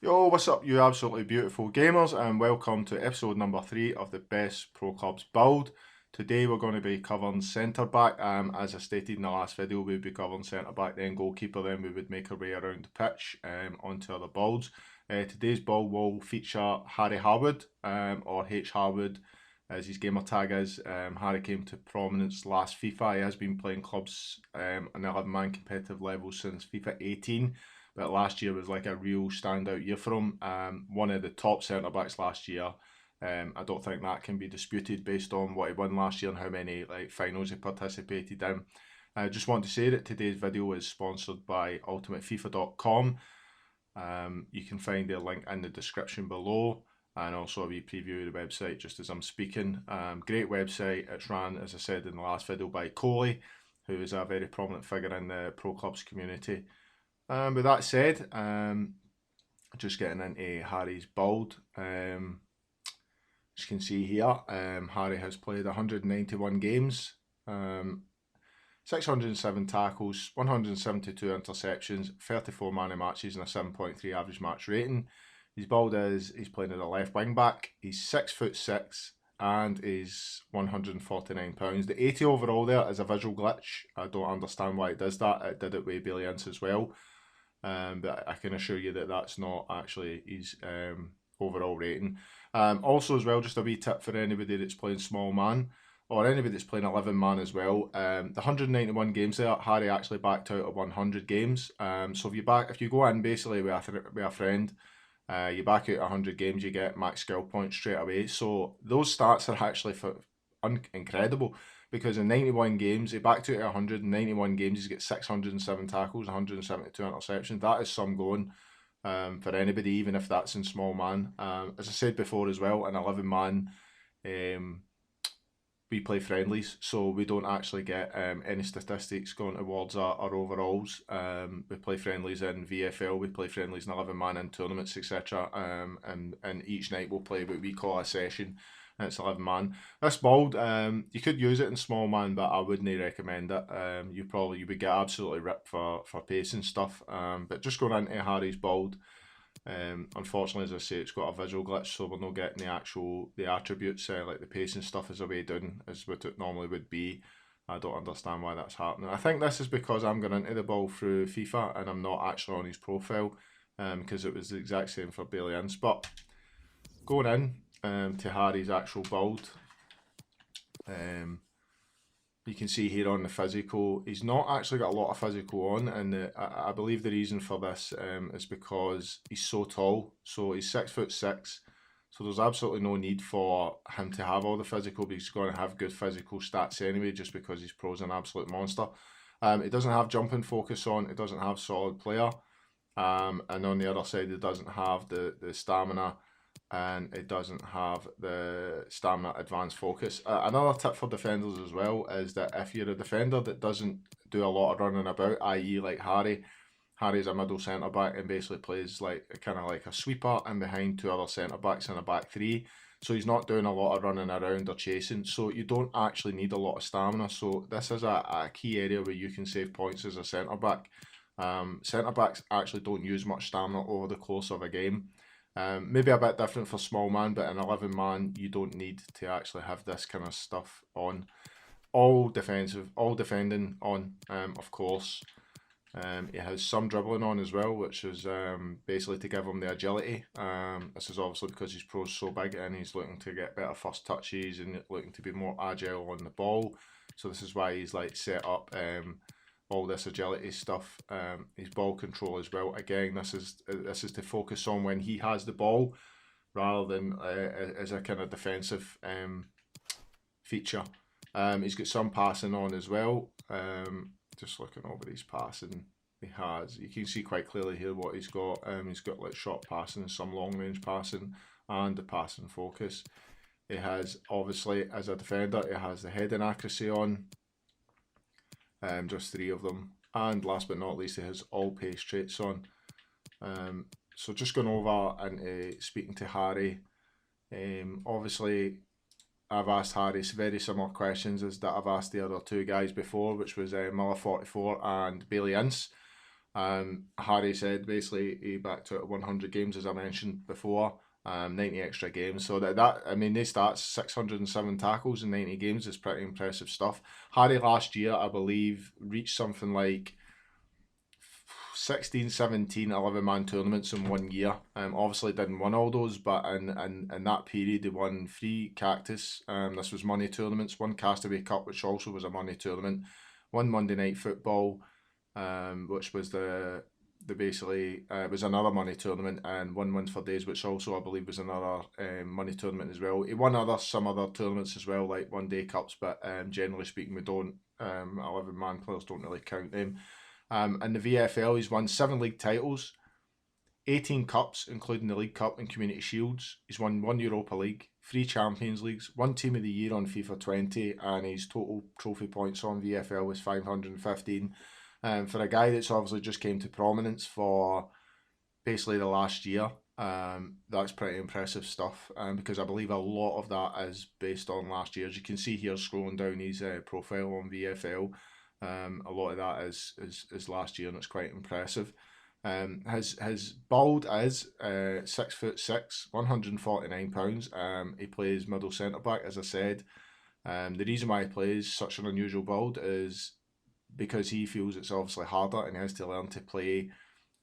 Yo, what's up, you absolutely beautiful gamers, and welcome to episode number 3 of the Best Pro Clubs build. Today we're going to be covering centre back. As I stated in the last video, we'd be covering centre back, then goalkeeper, then we would make our way around the pitch onto other builds. Today's build will feature Harry Harwood, or H Harwood as his gamer tag is. Harry came to prominence last FIFA. He has been playing clubs on 11-man competitive level since FIFA 18. But last year was like a real standout year for him. One of the top centre backs last year. I don't think that can be disputed based on what he won last year and how many finals he participated in. I just want to say that today's video is sponsored by UltimateFIFA.com. You can find the link in the description below, and also a wee preview of the website just as I'm speaking. Great website. It's ran, as I said in the last video, by Coley, who is a very prominent figure in the pro clubs community. With that said, just getting into Harry's build. As you can see here, Harry has played 191 games, 607 tackles, 172 interceptions, 34 man of matches and a 7.3 average match rating. His build is he's playing as a left wing back. He's 6'6" and is 149 pounds. The 80 overall there is a visual glitch. I don't understand why it does that. It did it with Bailey Ince as well. But I can assure you that that's not actually his overall rating. Also as well, just a wee tip for anybody that's playing small man, or anybody that's playing 11 man as well. The 191 games there, Harry actually backed out of 100 games. So if you go in basically with a friend, you back out 100 games, you get max skill points straight away. So those stats are actually incredible. Because in 91 games, he backed out at 191 games, he's got 607 tackles, 172 interceptions. That is some going for anybody, even if that's in small man. As I said before as well, in 11 man, we play friendlies, so we don't actually get any statistics going towards our overalls. We play friendlies in VFL, we play friendlies in 11 man in tournaments, etc. And each night we'll play what we call a session. It's 11 man. This build, you could use it in small man, but I wouldn't recommend it. You would get absolutely ripped for pace and stuff. But just going into Harry's build, unfortunately, as I say, it's got a visual glitch, so we're not getting the attributes like the pace and stuff is away down as what it normally would be. I don't understand why that's happening. I think this is because I'm going into the build through FIFA and I'm not actually on his profile, because it was the exact same for Bailey Ince. But going in to Harry's actual build, you can see here on the physical, he's not actually got a lot of physical on, and I believe the reason for this is because he's so tall. So he's 6'6", so there's absolutely no need for him to have all the physical, but he's going to have good physical stats anyway, just because he's pro's an absolute monster. It doesn't have jumping focus on, it doesn't have solid player, and on the other side it doesn't have the stamina, and it doesn't have the stamina advanced focus. Another tip for defenders as well is that if you're a defender that doesn't do a lot of running about, i.e. like Harry's a middle centre back and basically plays like kind of like a sweeper in behind two other centre backs in a back three, so he's not doing a lot of running around or chasing, so you don't actually need a lot of stamina. So this is a key area where you can save points as a centre back. Centre backs actually don't use much stamina over the course of a game. Maybe a bit different for small man, but in 11 man you don't need to actually have this kind of stuff on. All defending on, of course. He has some dribbling on as well, which is basically to give him the agility. This is obviously because his pro's so big and he's looking to get better first touches and looking to be more agile on the ball. So this is why he's like set up all this agility stuff. His ball control as well. Again, this is to focus on when he has the ball, rather than as a kind of defensive feature. He's got some passing on as well. Just looking over his passing, you can see quite clearly here what he's got. He's got like short passing, some long range passing, and the passing focus. He has, obviously, as a defender, he has the heading accuracy on. Just 3 of them, and last but not least he has all pace traits on. So just going over and speaking to Harry, obviously I've asked Harry very similar questions as that I've asked the other two guys before, which was Miller44 and Bailey Ince. Harry said basically he backed out 100 games, as I mentioned before, 90 extra games. So I mean, they stats 607 tackles in 90 games is pretty impressive stuff. Harry last year, I believe, reached something like 16, 17, 11-man tournaments in 1 year. Obviously didn't win all those, but in that period they won 3 Cactus. This was money tournaments, 1 Castaway Cup, which also was a money tournament, 1 Monday Night Football, which was the basically was another money tournament, and 1 Wins for Days, which also I believe was another money tournament as well. He won some other tournaments as well, like 1 Day Cups, but generally speaking, we don't 11-man players don't really count them. In the VFL, he's won 7 league titles, 18 cups, including the League Cup and Community Shields. He's won 1 Europa League, 3 Champions Leagues, 1 Team of the Year on FIFA 20, and his total trophy points on VFL was 515. For a guy that's obviously just came to prominence for basically the last year, that's pretty impressive stuff, because I believe a lot of that is based on last year. As you can see here, scrolling down his profile on VFL, a lot of that is last year, and it's quite impressive. His build is 6'6", 149 pounds. He plays middle centre back, as I said. The reason why he plays such an unusual build is because he feels it's obviously harder and he has to learn to play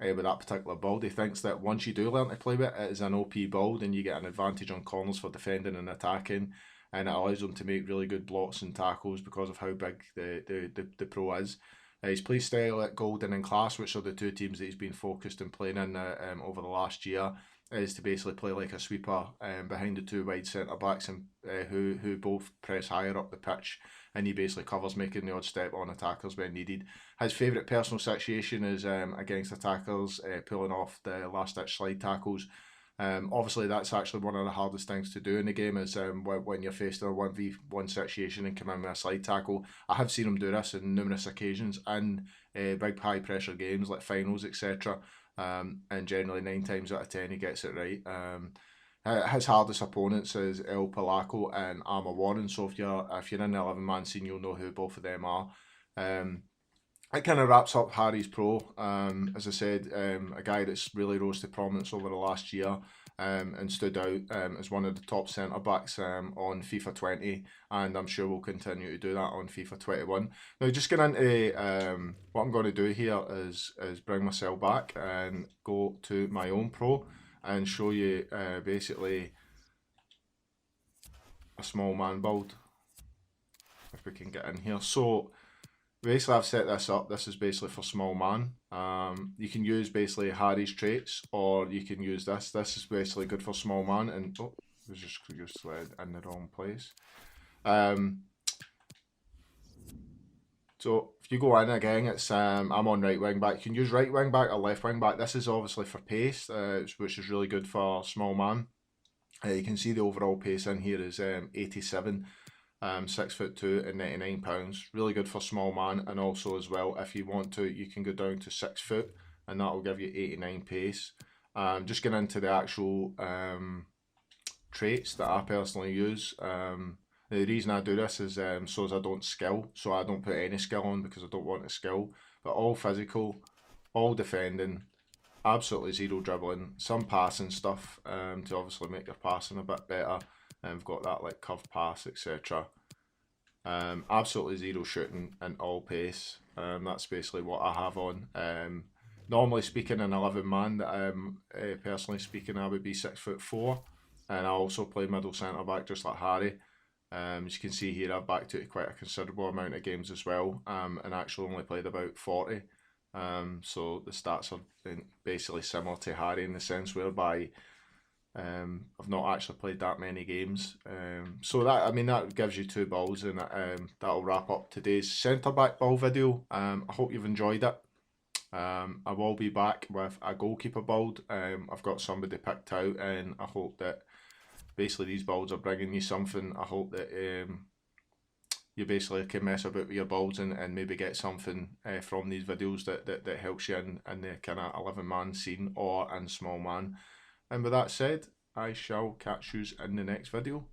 with that particular build. He thinks that once you do learn to play with it, it is an OP build and you get an advantage on corners for defending and attacking, and it allows him to make really good blocks and tackles because of how big the pro is. His play style at Golden and Class, which are the 2 teams that he's been focused on playing in over the last year, is to basically play like a sweeper behind the 2 wide centre backs, and who both press higher up the pitch, and he basically covers, making the odd step on attackers when needed. His favourite personal situation is against attackers, pulling off the last ditch slide tackles. Obviously that's actually one of the hardest things to do in the game, is when you're faced in a 1v1 situation and come in with a slide tackle. I have seen him do this on numerous occasions in big high pressure games like finals, etc. And generally 9 times out of 10 he gets it right. His hardest opponents is El Polaco and Armour Warren, so if you're in the 11-man scene, you'll know who both of them are. It kind of wraps up Harry's pro. As I said, a guy that's really rose to prominence over the last year, and stood out as one of the top centre backs on FIFA 20, and I'm sure we'll continue to do that on FIFA 21. Now, just getting into what I'm going to do here is bring myself back and go to my own pro and show you basically a small man build, if we can get in here. So basically I've set this up. This is basically for small man. You can use basically Harry's traits, or you can use this. This is basically good for small man, and oh, it was just slid in the wrong place. So if you go in again, it's I'm on right wing back. You can use right wing back or left wing back. This is obviously for pace, which is really good for small man. You can see the overall pace in here is 87. 6'2" and 99 pounds. Really good for small man, and also as well, if you want to, you can go down to 6 foot, and that will give you 89 pace. Just getting into the actual traits that I personally use. The reason I do this is so as I don't skill, so I don't put any skill on because I don't want to skill, but all physical, all defending, absolutely zero dribbling, some passing stuff to obviously make your passing a bit better. And we've got that like curve pass, etc. Absolutely zero shooting and all pace. That's basically what I have on. Normally speaking, an 11-man that I'm personally speaking, I would be 6'4", and I also play middle centre back just like Harry. As you can see here, I've backed it quite a considerable amount of games as well, and actually only played about 40. So the stats are basically similar to Harry in the sense whereby I've not actually played that many games. So that gives you 2 balls, and that'll wrap up today's centre back ball video. I hope you've enjoyed it. I will be back with a goalkeeper build. I've got somebody picked out, and I hope that basically these builds are bringing you something. I hope that you basically can mess about with your builds and maybe get something from these videos that helps you in the kind of 11-man scene or in small man. And with that said, I shall catch you in the next video.